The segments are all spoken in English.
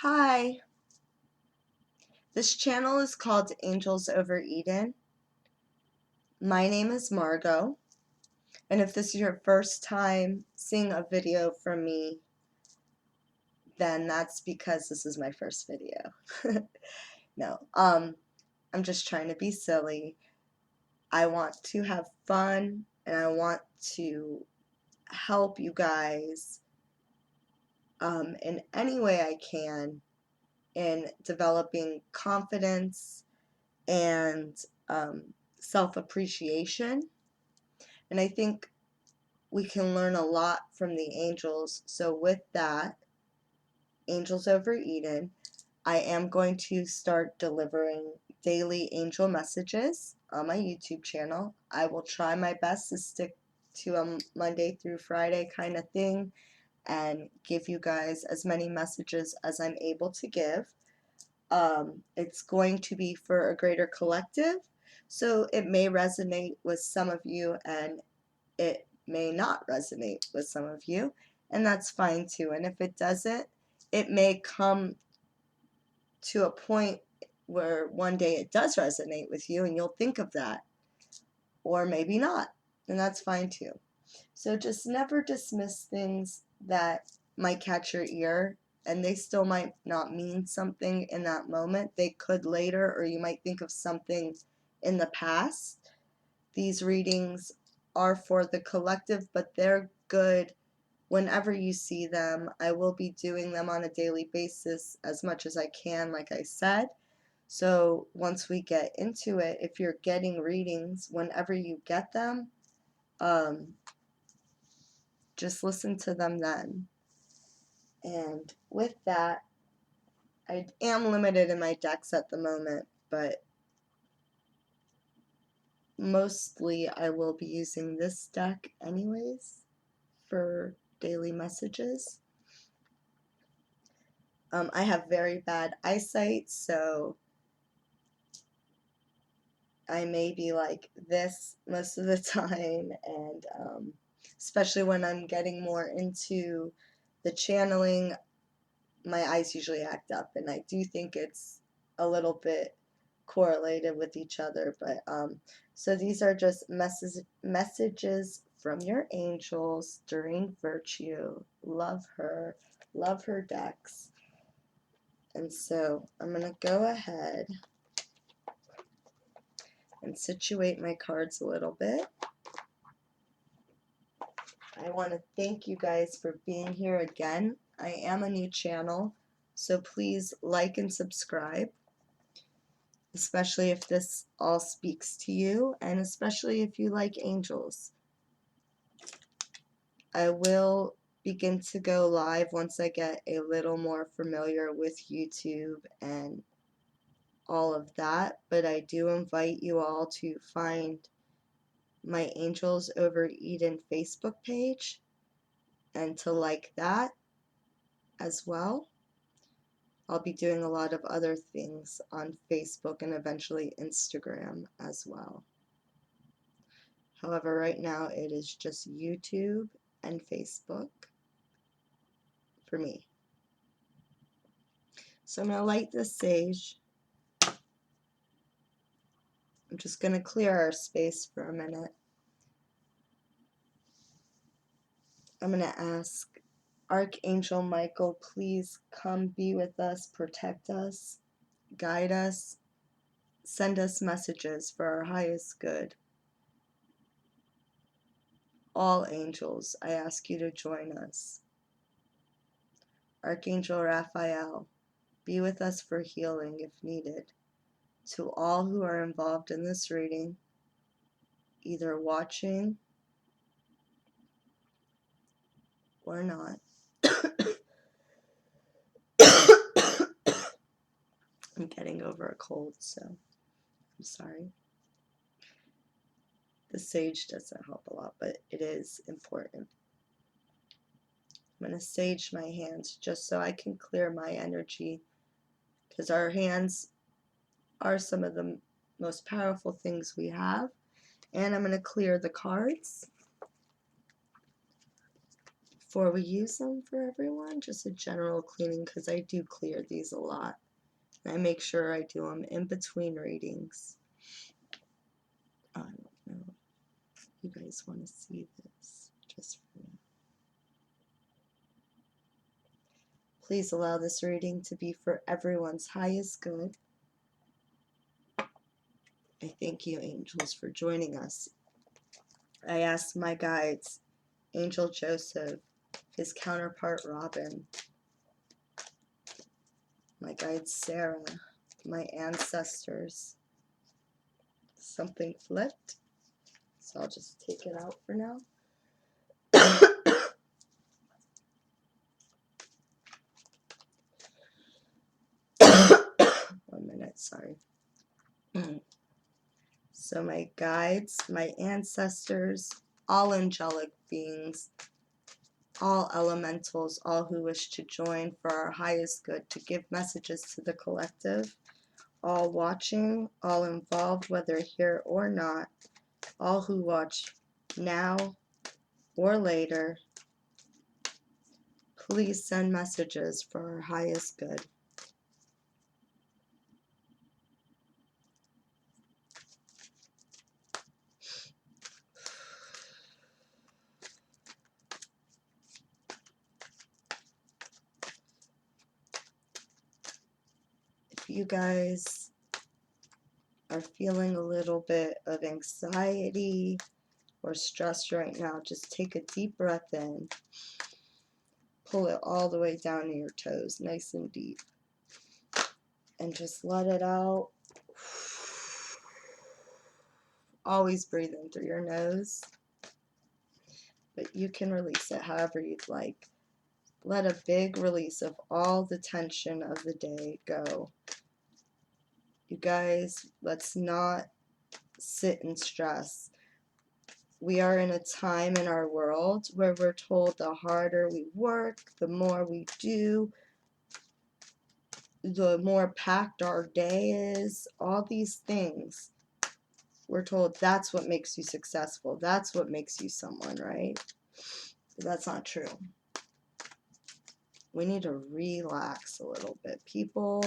Hi, this channel is called Angels Over Eden. My name is Margot, and if this is your first time seeing a video from me, then that's because this is my first video. No, I'm just trying to be silly. I want to have fun, and I want to help you guys in any way I can in developing confidence and self-appreciation. And I think we can learn a lot from the angels. So with that, Angels Over Eden, I am going to start delivering daily angel messages on my YouTube channel. I will try my best to stick to a Monday through Friday kind of thing and give you guys as many messages as I'm able to give. It's going to be for a greater collective, so it may resonate with some of you and it may not resonate with some of you, and that's fine too. And if it doesn't, it may come to a point where one day it does resonate with you and you'll think of that, or maybe not, and that's fine too. So just never dismiss things that might catch your ear, and they still might not mean something in that moment. They could later, or you might think of something in the past. These readings are for the collective, but they're good whenever you see them. I will be doing them on a daily basis as much as I can, like I said. So once we get into it, if you're getting readings, whenever you get them, just listen to them then. And with that, I am limited in my decks at the moment, but mostly I will be using this deck anyways for daily messages. I have very bad eyesight, so I may be like this most of the time, and especially when I'm getting more into the channeling, my eyes usually act up, and I do think it's a little bit correlated with each other. But so these are just messages from your angels during Virtue. Love her decks. And so I'm gonna go ahead and situate my cards a little bit. I want to thank you guys for being here again. I am a new channel, so please like and subscribe, especially if this all speaks to you, and especially if you like angels. I will begin to go live once I get a little more familiar with YouTube and all of that, but I do invite you all to find my Angels Over Eden Facebook page and to like that as well. I'll be doing a lot of other things on Facebook and eventually Instagram as well. However, right now it is just YouTube and Facebook for me. So I'm going to light this sage. I'm just going to clear our space for a minute. I'm going to ask Archangel Michael, please come be with us, protect us, guide us, send us messages for our highest good. All angels, I ask you to join us. Archangel Raphael, be with us for healing if needed. To all who are involved in this reading, either watching or not. I'm getting over a cold, so I'm sorry. The sage doesn't help a lot, but it is important. I'm going to sage my hands just so I can clear my energy, because our hands are some of the most powerful things we have. And I'm going to clear the cards before we use them for everyone, just a general cleaning, because I do clear these a lot. And I make sure I do them in between readings. I don't know if you guys want to see this just for now. Please allow this reading to be for everyone's highest good. I thank you, angels, for joining us. I ask my guides, Angel Joseph, his counterpart Robin, my guide Sarah, my ancestors. Something flipped, so I'll just take it out for now. 1 minute, sorry. So my guides, my ancestors, all angelic beings, all elementals, all who wish to join for our highest good, to give messages to the collective, all watching, all involved, whether here or not, all who watch now or later, please send messages for our highest good. If you guys are feeling a little bit of anxiety or stress right now, just take a deep breath in. Pull it all the way down to your toes, nice and deep. And just let it out. Always breathe in through your nose. But you can release it however you'd like. Let a big release of all the tension of the day go. You guys, let's not sit in stress. We are in a time in our world where we're told the harder we work, the more we do, the more packed our day is, all these things. We're told that's what makes you successful. That's what makes you someone, right? But that's not true. We need to relax a little bit. People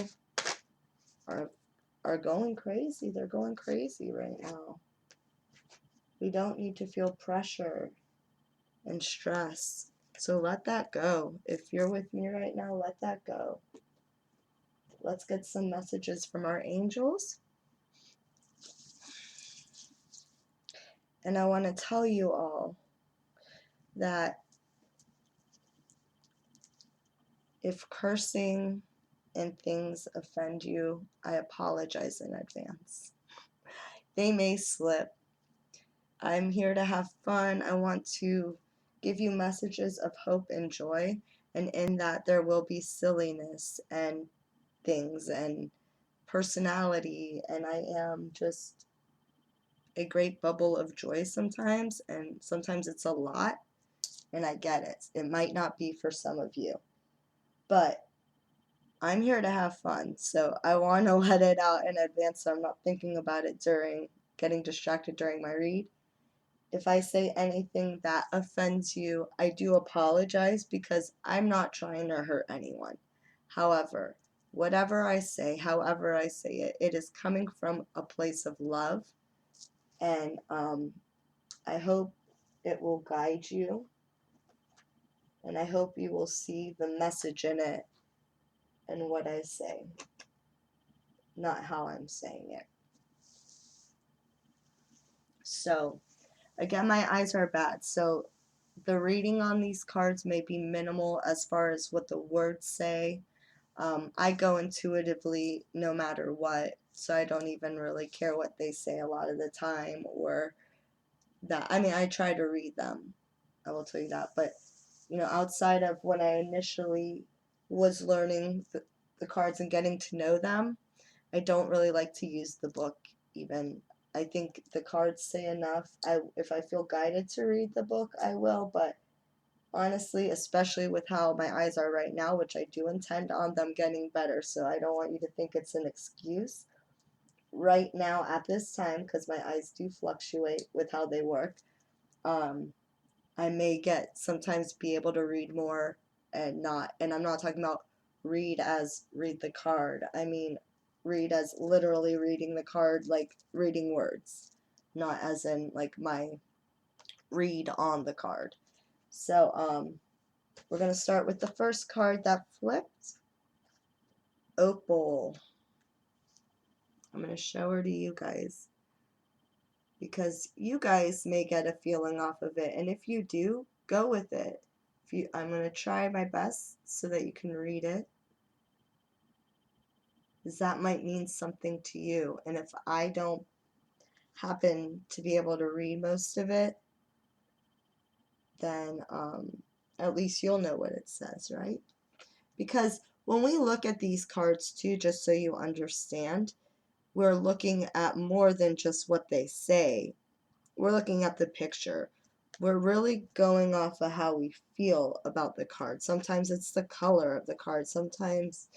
are going crazy. They're going crazy right now. We don't need to feel pressure and stress. So let that go. If you're with me right now, let that go. Let's get some messages from our angels. And I want to tell you all that if cursing and things offend you, I apologize in advance. They may slip. I'm here to have fun. I want to give you messages of hope and joy, and in that there will be silliness and things and personality, and I am just a great bubble of joy sometimes, and sometimes it's a lot, and I get it. It might not be for some of you, but I'm here to have fun, so I want to let it out in advance so I'm not thinking about it during getting distracted during my read. If I say anything that offends you, I do apologize because I'm not trying to hurt anyone. However, whatever I say, however I say it, it is coming from a place of love, and I hope it will guide you, and I hope you will see the message in it and what I say, not how I'm saying it. So, again, my eyes are bad, so the reading on these cards may be minimal as far as what the words say. I go intuitively no matter what, so I don't even really care what they say a lot of the time, or that. I mean, I try to read them, I will tell you that, but outside of when I initially was learning the cards and getting to know them, I don't really like to use the book even. I think the cards say enough. If I feel guided to read the book, I will, but honestly, especially with how my eyes are right now, which I do intend on them getting better, so I don't want you to think it's an excuse. Right now, at this time, because my eyes do fluctuate with how they work, I may get sometimes be able to read more and not. And I'm not talking about read as read the card. I mean read as literally reading the card, like reading words, not as in like my read on the card. So we're going to start with the first card that flipped. Opal. I'm going to show her to you guys because you guys may get a feeling off of it, and if you do, go with it. I'm going to try my best so that you can read it, because that might mean something to you, and if I don't happen to be able to read most of it, then at least you'll know what it says, right? Because when we look at these cards too, just so you understand, we're looking at more than just what they say. We're looking at the picture. We're really going off of how we feel about the card. Sometimes it's the color of the card. Sometimes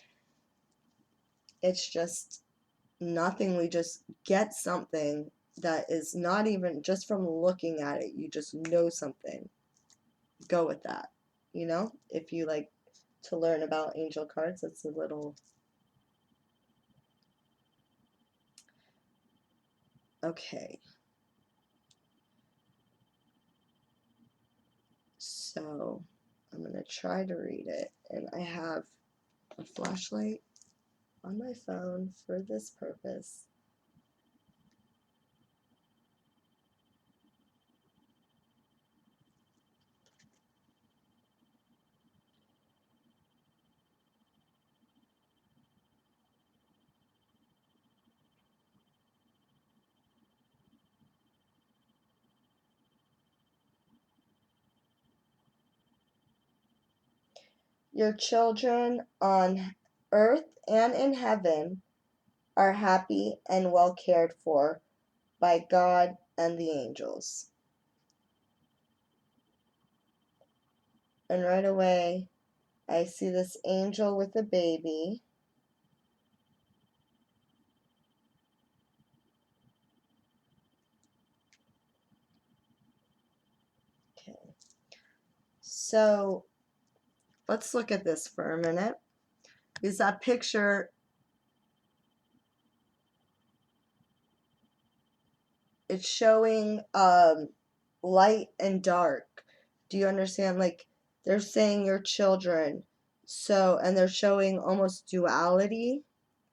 it's just nothing. We just get something that is not even just from looking at it. You just know something. Go with that. You know, if you like to learn about angel cards, that's a little. Okay. So I'm going to try to read it, and I have a flashlight on my phone for this purpose. Your children on earth and in heaven are happy and well cared for by God and the angels. And right away, I see this angel with a baby. Okay. So let's look at this for a minute. Is that picture, it's showing light and dark. Do you understand? Like they're saying your children. So, and they're showing almost duality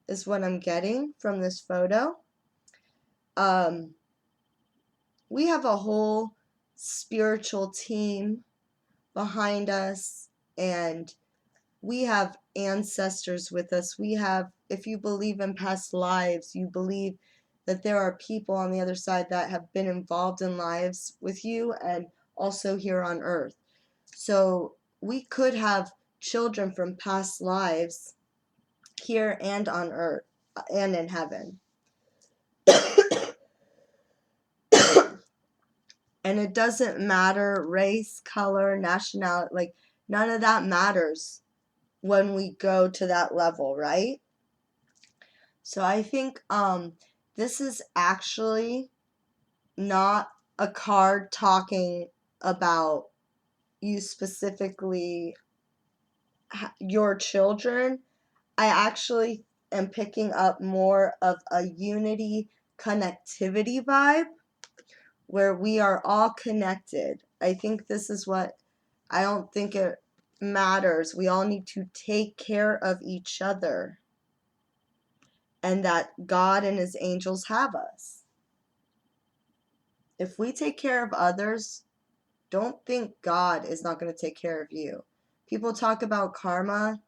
is what I'm getting from this photo. We have a whole spiritual team behind us, and we have ancestors with us. We have, if you believe in past lives, you believe that there are people on the other side that have been involved in lives with you and also here on earth. So we could have children from past lives here and on earth and in heaven. And it doesn't matter race, color, nationality, like none of that matters when we go to that level, right? So I think this is actually not a card talking about you specifically, your children. I actually am picking up more of a unity connectivity vibe where we are all connected. I think this is what, I don't think it matters. We all need to take care of each other, and that God and his angels have us. If we take care of others, don't think God is not going to take care of you. People talk about karma.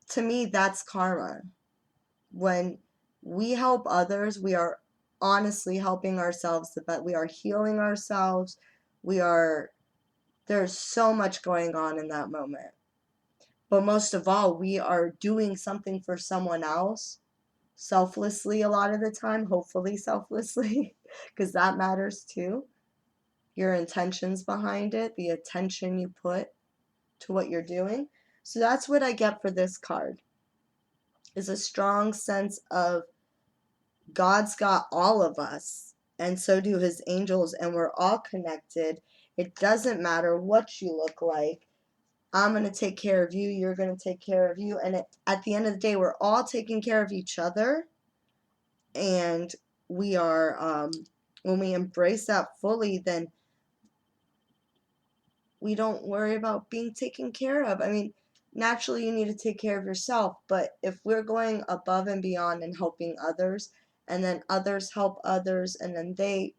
To me, that's karma. When we help others, we are honestly helping ourselves, but we are healing ourselves. There's so much going on in that moment. But most of all, we are doing something for someone else selflessly a lot of the time, hopefully selflessly, because that matters too. Your intentions behind it, the attention you put to what you're doing. So that's what I get for this card, is a strong sense of God's got all of us, and so do his angels, and we're all connected, It doesn't matter what you look like. I'm going to take care of you. You're going to take care of you. And at the end of the day, we're all taking care of each other. And we are, when we embrace that fully, then we don't worry about being taken care of. I mean, naturally, you need to take care of yourself. But if we're going above and beyond and helping others, and then others help others, and then they,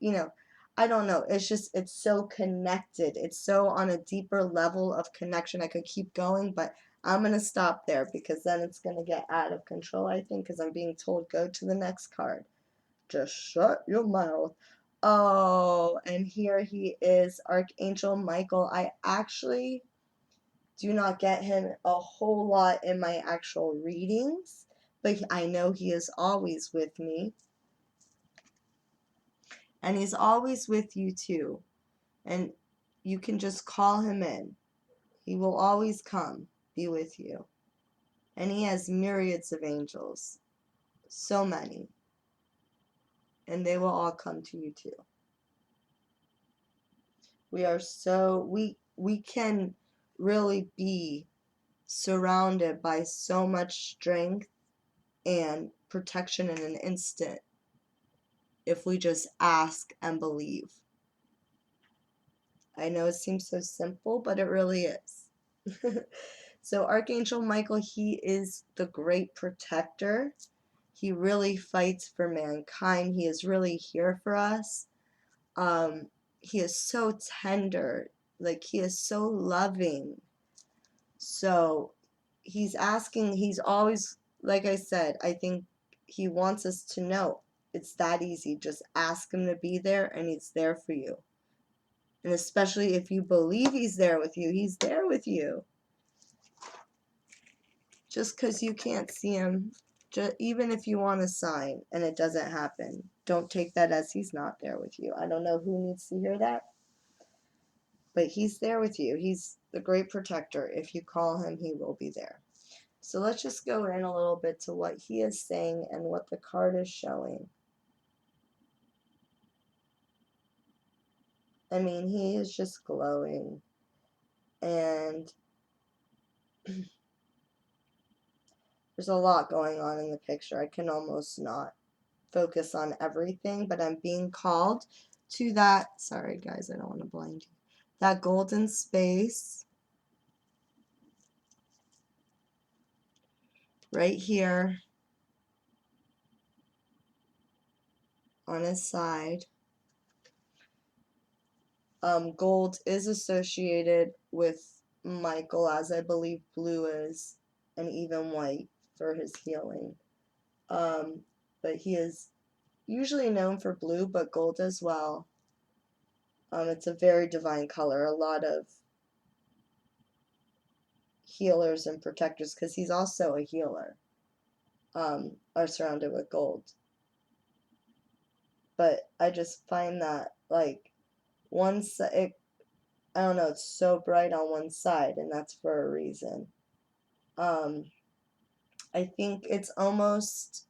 I don't know. It's just, it's so connected. It's so on a deeper level of connection. I could keep going, but I'm going to stop there because then it's going to get out of control, I think, because I'm being told go to the next card. Just shut your mouth. Oh, and here he is, Archangel Michael. I actually do not get him a whole lot in my actual readings, but I know he is always with me. And he's always with you too. And you can just call him in. He will always come be with you. And he has myriads of angels. So many. And they will all come to you too. We can really be surrounded by so much strength and protection in an instant if we just ask and believe. I know it seems so simple, but it really is. So Archangel Michael, he is the great protector. He really fights for mankind. He is really here for us. He is so tender. Like, he is so loving. So he's always, like I said, I think he wants us to know it's that easy. Just ask him to be there, and he's there for you. And especially if you believe he's there with you, he's there with you. Just because you can't see him, even if you want a sign and it doesn't happen, don't take that as he's not there with you. I don't know who needs to hear that, but he's there with you. He's the great protector. If you call him, he will be there. So let's just go in a little bit to what he is saying and what the card is showing. I mean, he is just glowing. And there's a lot going on in the picture. I can almost not focus on everything, but I'm being called to that. Sorry, guys, I don't want to blind you. That golden space right here on his side. Gold is associated with Michael, as I believe blue is, and even white for his healing. But he is usually known for blue, but gold as well. It's a very divine color. A lot of healers and protectors, because he's also a healer, are surrounded with gold. But I just find that, like, I don't know, it's so bright on one side, and that's for a reason. I think it's almost,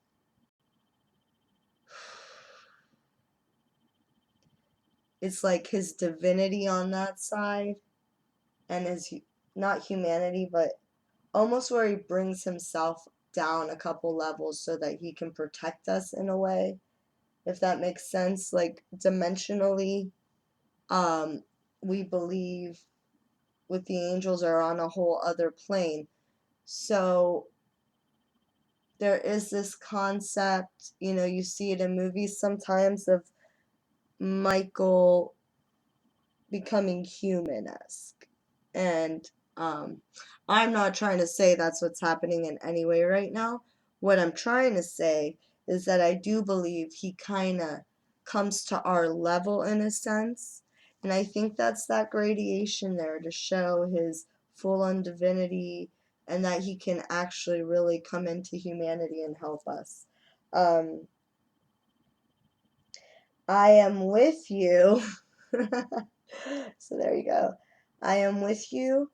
it's like his divinity on that side, and his, not humanity, but almost where he brings himself down a couple levels so that he can protect us in a way, if that makes sense. Like, dimensionally, we believe with the angels are on a whole other plane. So there is this concept, you see it in movies sometimes, of Michael becoming human-esque. And I'm not trying to say that's what's happening in any way right now. What I'm trying to say is that I do believe he kind of comes to our level in a sense. And I think that's that gradation there to show his full-on divinity, and that he can actually really come into humanity and help us. I am with you. So there you go. I am with you,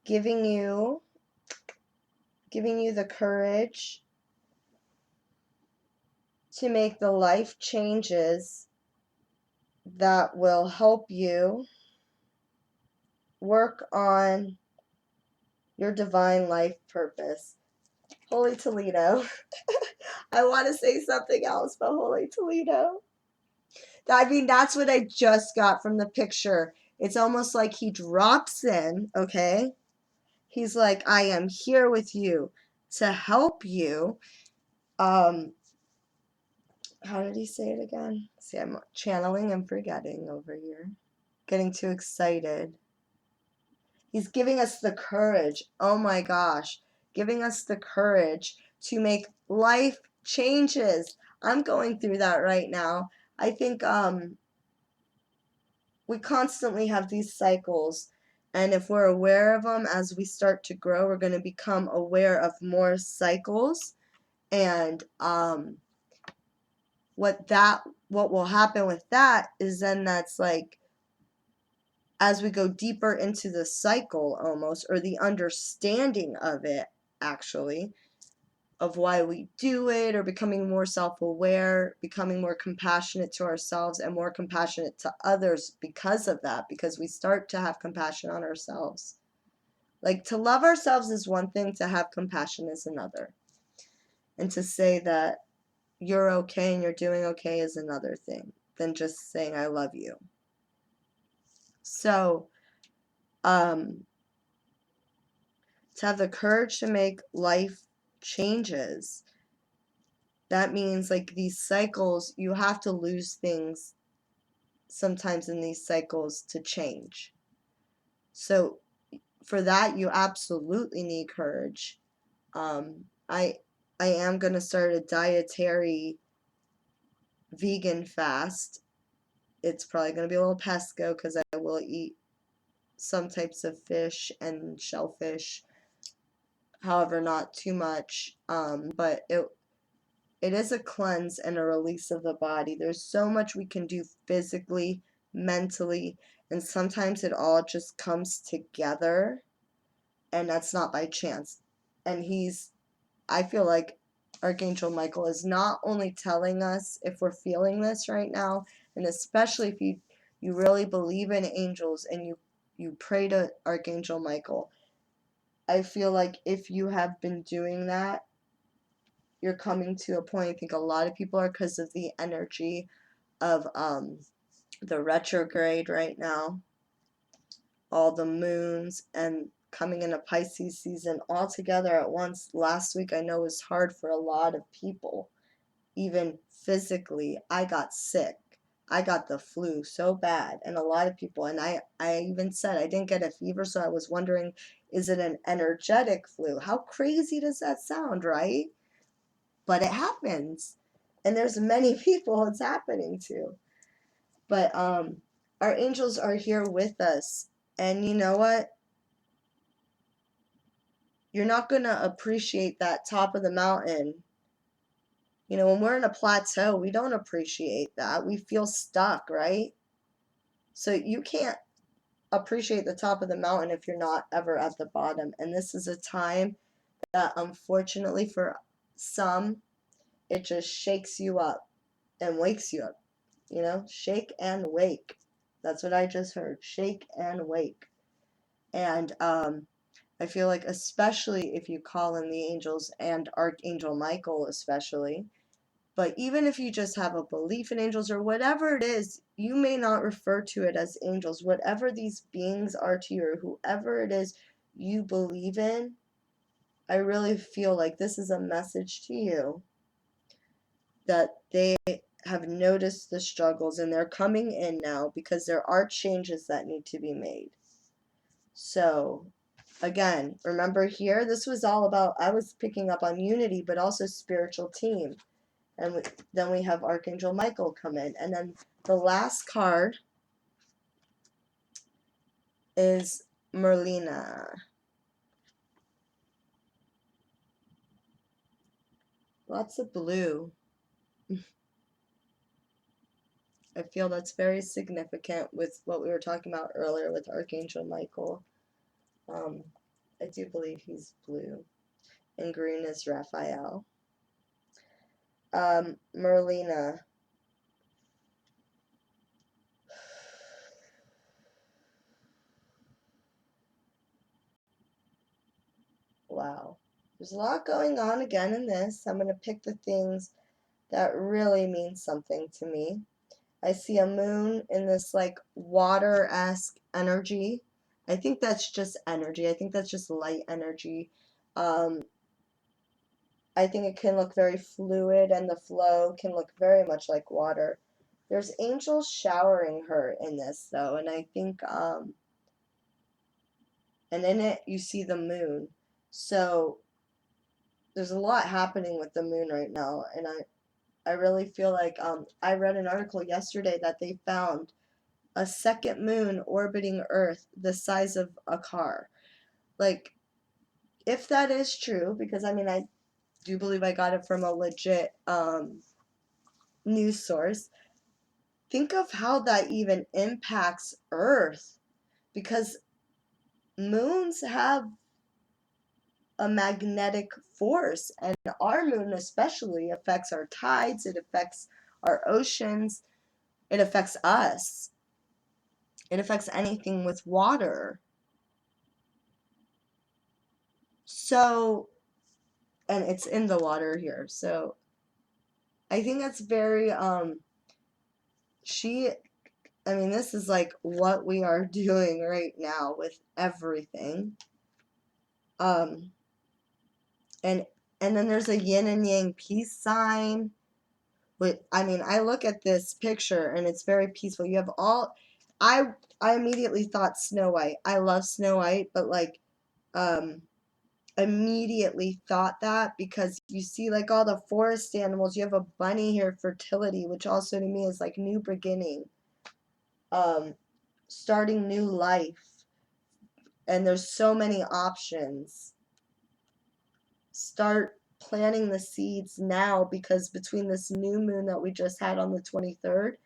giving you the courage to make the life changes that will help you work on your divine life purpose. Holy Toledo. I want to say something else, but Holy Toledo. I mean, that's what I just got from the picture. It's almost like he drops in, okay? He's like, I am here with you to help you. How did he say it again? See, I'm channeling and forgetting over here. Getting too excited. He's giving us the courage. Oh my gosh. Giving us the courage to make life changes. I'm going through that right now. I think we constantly have these cycles, and if we're aware of them as we start to grow, we're going to become aware of more cycles. And what will happen with that is then that's like, as we go deeper into the cycle almost, or the understanding of it actually, of why we do it, or becoming more self-aware, becoming more compassionate to ourselves and more compassionate to others because of that, because we start to have compassion on ourselves. Like, to love ourselves is one thing, to have compassion is another. And to say that you're okay and you're doing okay is another thing than just saying I love you. So, to have the courage to make life changes, that means like these cycles, you have to lose things sometimes in these cycles to change. So for that, you absolutely need courage. I am gonna start a dietary vegan fast. It's probably gonna be a little pesco because I will eat some types of fish and shellfish, however, not too much. But it is a cleanse and a release of the body. There's so much we can do physically, mentally, and sometimes it all just comes together, and that's not by chance. And I feel like Archangel Michael is not only telling us if we're feeling this right now, and especially if you really believe in angels and you pray to Archangel Michael. I feel like if you have been doing that, you're coming to a point. I think a lot of people are, because of the energy of the retrograde right now, all the moons, and coming in a Pisces season all together at once. Last week I know was hard for a lot of people, even physically. I got sick. I got the flu so bad, and a lot of people, and I even said I didn't get a fever, so I was wondering, is it an energetic flu? How crazy does that sound, right? But it happens, and there's many people it's happening to. But our angels are here with us, and you know what? You're not going to appreciate that top of the mountain. You know, when we're in a plateau, we don't appreciate that. We feel stuck, right? So you can't appreciate the top of the mountain if you're not ever at the bottom. And this is a time that, unfortunately for some, it just shakes you up and wakes you up. You know, shake and wake. That's what I just heard. Shake and wake. And I feel like, especially if you call in the angels and Archangel Michael, especially, but even if you just have a belief in angels or whatever it is, you may not refer to it as angels. Whatever these beings are to you, or whoever it is you believe in, I really feel like this is a message to you that they have noticed the struggles and they're coming in now because there are changes that need to be made. So, again, remember here, this was all about, I was picking up on unity, but also spiritual team. And then we have Archangel Michael come in. And then the last card is Merlina. Lots of blue. I feel that's very significant with what we were talking about earlier with Archangel Michael. I do believe he's blue. And green is Raphael. Merlina. wow. There's a lot going on again in this. I'm going to pick the things that really mean something to me. I see a moon in this like water-esque energy. I think that's just energy. I think that's just light energy. Um, I think it can look very fluid, and the flow can look very much like water. There's angels showering her in this though, and I think and in it you see the moon. So there's a lot happening with the moon right now, and I really feel like I read an article yesterday that they found a second moon orbiting Earth the size of a car. Like, if that is true, because I mean, I do believe I got it from a legit news source, think of how that even impacts Earth. Because moons have a magnetic force, and our moon especially affects our tides, it affects our oceans, it affects us, it affects anything with water. So, and it's in the water here. So I think that's very she I mean, this is like what we are doing right now with everything. Um and and then there's a yin and yang peace sign. But I mean, I look at this picture and it's very peaceful. You have all I I immediately thought Snow White. I love Snow White, but like um immediately thought that because you see like all the forest animals. You have a bunny here, fertility, which also to me is like new beginning, um starting new life, and there's so many options. Start planting the seeds now, because between this new moon that we just had on the 23rd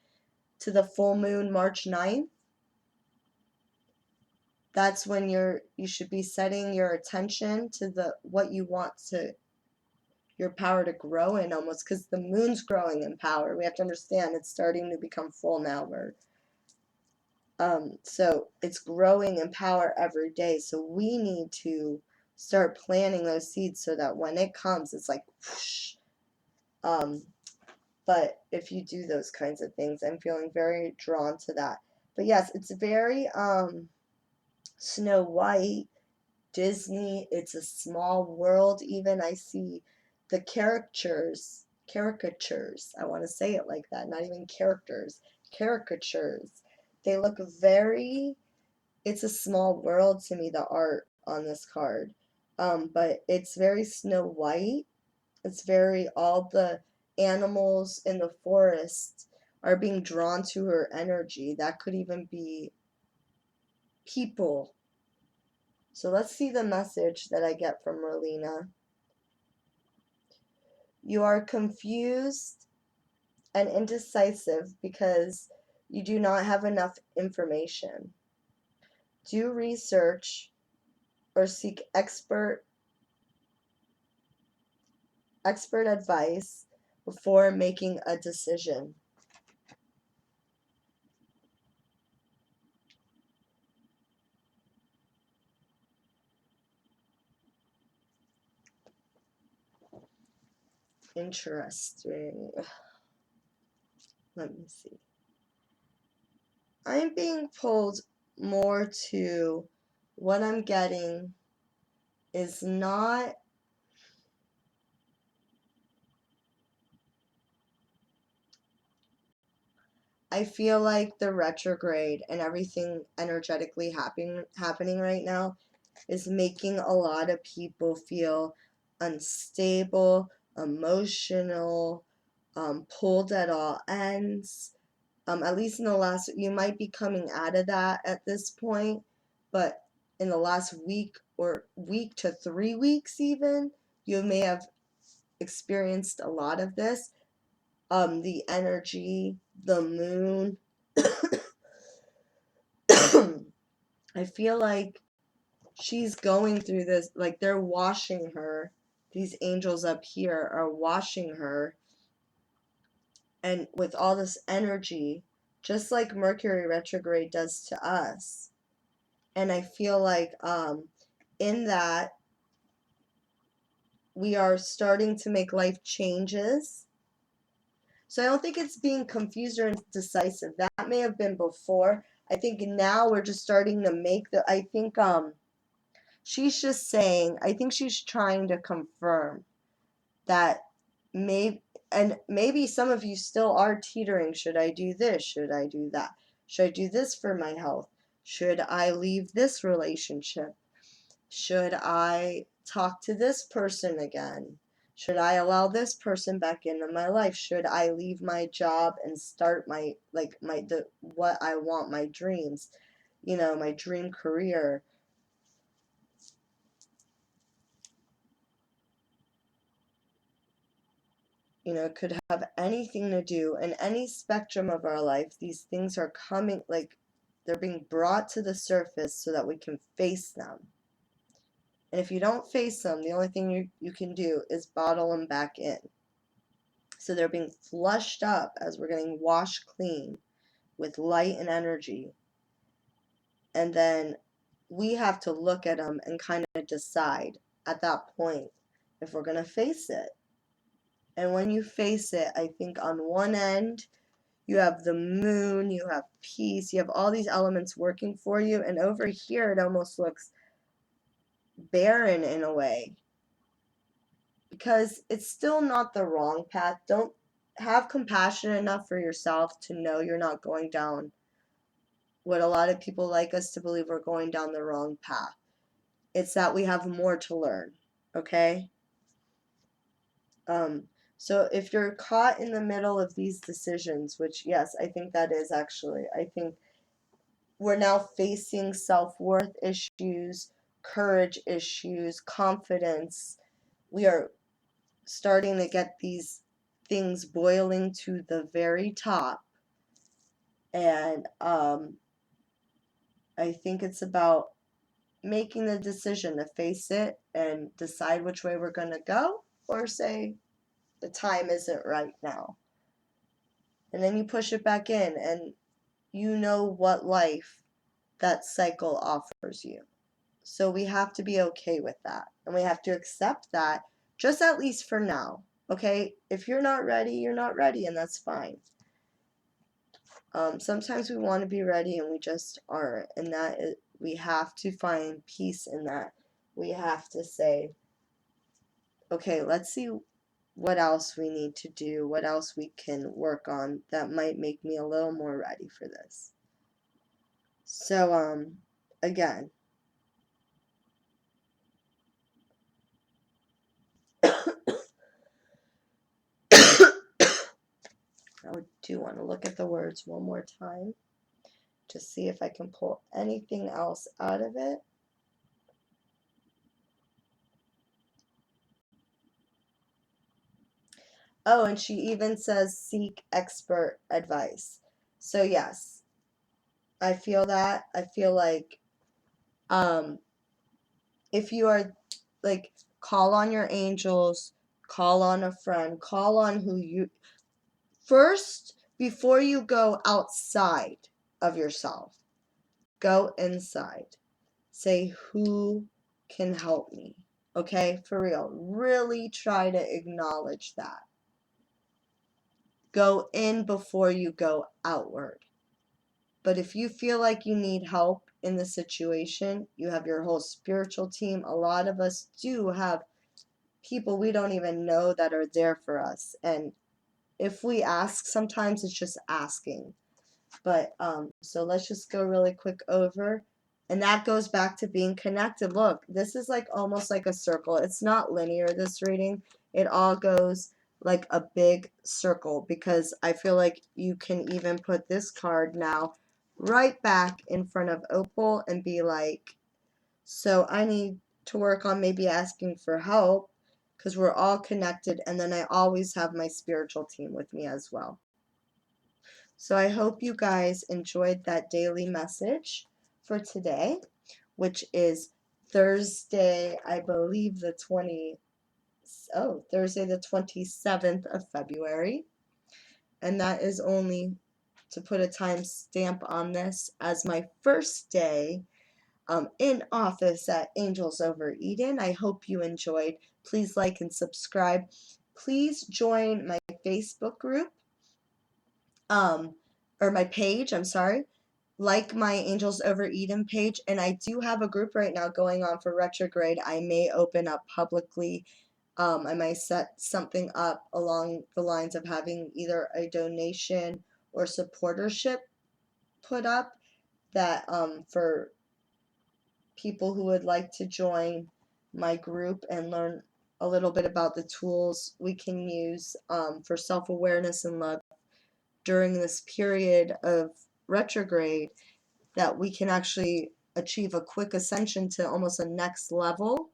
to the full moon March 9th, that's when you should be setting your attention to the what you want to your power to grow in, almost, because the moon's growing in power. We have to understand it's starting to become full now. So it's growing in power every day. So we need to start planting those seeds so that when it comes, it's like whoosh. Um, but if you do those kinds of things, I'm feeling very drawn to that. But yes, it's very Snow White, Disney. It's a small world. Even I see the caricatures. I want to say it like that. Not even characters, caricatures. They look very. It's a small world to me. The art on this card, but it's very Snow White. It's very all the animals in the forest are being drawn to her energy. That could even be people. So let's see the message that I get from Merlina. You are confused and indecisive because you do not have enough information. Do research or seek expert advice before making a decision. Interesting. Let me see. I'm being pulled more to what I'm getting is not. I feel like the retrograde and everything energetically happening right now is making a lot of people feel unstable, emotional, pulled at all ends. At least in the last, you might be coming out of that at this point, but in the last week or week to 3 weeks even, you may have experienced a lot of this. The energy, the moon. I feel like she's going through this, like they're washing her. These angels up here are washing her, and with all this energy, just like Mercury retrograde does to us. And I feel like in that we are starting to make life changes. So I don't think it's being confused or indecisive. That may have been before. I think now we're just starting to make the, I think she's just saying, I think she's trying to confirm that maybe some of you still are teetering. Should I do this? Should I do that? Should I do this for my health? Should I leave this relationship? Should I talk to this person again? Should I allow this person back into my life? Should I leave my job and start my what I want, my dreams, my dream career? It could have anything to do in any spectrum of our life. These things are coming, they're being brought to the surface so that we can face them. And if you don't face them, the only thing you can do is bottle them back in. So they're being flushed up as we're getting washed clean with light and energy. And then we have to look at them and kind of decide at that point if we're going to face it. And when you face it, I think on one end, you have the moon, you have peace, you have all these elements working for you. And over here, it almost looks barren in a way, because it's still not the wrong path. Don't have compassion enough for yourself to know you're not going down what a lot of people like us to believe we're going down the wrong path. It's that we have more to learn, okay? So if you're caught in the middle of these decisions, which, yes, I think that is actually, I think we're now facing self-worth issues, courage issues, confidence. We are starting to get these things boiling to the very top. And I think it's about making the decision to face it and decide which way we're going to go, or say the time isn't right now. And then you push it back in, and you know what life that cycle offers you. So we have to be okay with that, and we have to accept that, just at least for now. Okay, if you're not ready, you're not ready, and that's fine. Sometimes we want to be ready and we just aren't, and we have to find peace in that. We have to say, okay, let's see what else we need to do, what else we can work on that might make me a little more ready for this. So, again, I do want to look at the words one more time to see if I can pull anything else out of it. Oh, and she even says seek expert advice. So yes, I feel that. I feel like if you are call on your angels, call on a friend, call on who you first before you go outside of yourself. Go inside. Say, who can help me? Okay, for real. Really try to acknowledge that. Go in before you go outward. But if you feel like you need help in the situation, you have your whole spiritual team. A lot of us do have people we don't even know that are there for us. And if we ask, sometimes it's just asking. But so let's just go really quick over. And that goes back to being connected. Look, this is almost like a circle. It's not linear, this reading. It all goes like a big circle, because I feel like you can even put this card now right back in front of Opal and be like, so I need to work on maybe asking for help, because we're all connected. And then I always have my spiritual team with me as well. So I hope you guys enjoyed that daily message for today, which is Thursday, I believe Thursday the 27th of February. And that is only to put a time stamp on this as my first day in office at Angels Over Eden. I hope you enjoyed. Please like and subscribe. Please join my Facebook group, or my page, I'm sorry. Like my Angels Over Eden page, and I do have a group right now going on for retrograde. I may open up publicly. I might set something up along the lines of having either a donation or supportership put up that for people who would like to join my group and learn a little bit about the tools we can use for self-awareness and love during this period of retrograde, that we can actually achieve a quick ascension to almost a next level.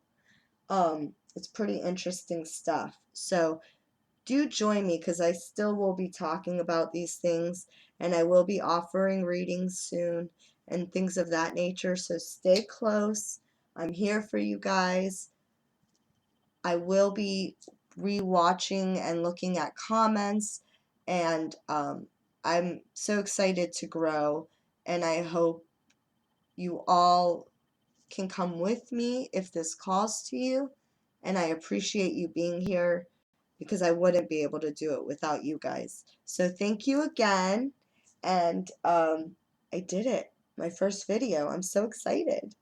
It's pretty interesting stuff. So do join me, because I still will be talking about these things, and I will be offering readings soon and things of that nature. So stay close. I'm here for you guys. I will be rewatching and looking at comments, and I'm so excited to grow, and I hope you all can come with me if this calls to you, and I appreciate you being here, because I wouldn't be able to do it without you guys. So thank you again, and I did it, my first video. I'm so excited.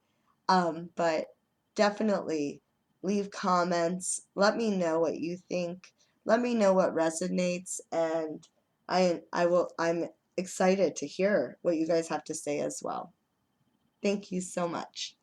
But definitely leave comments. Let me know what you think. Let me know what resonates, and I'm excited to hear what you guys have to say as well. Thank you so much.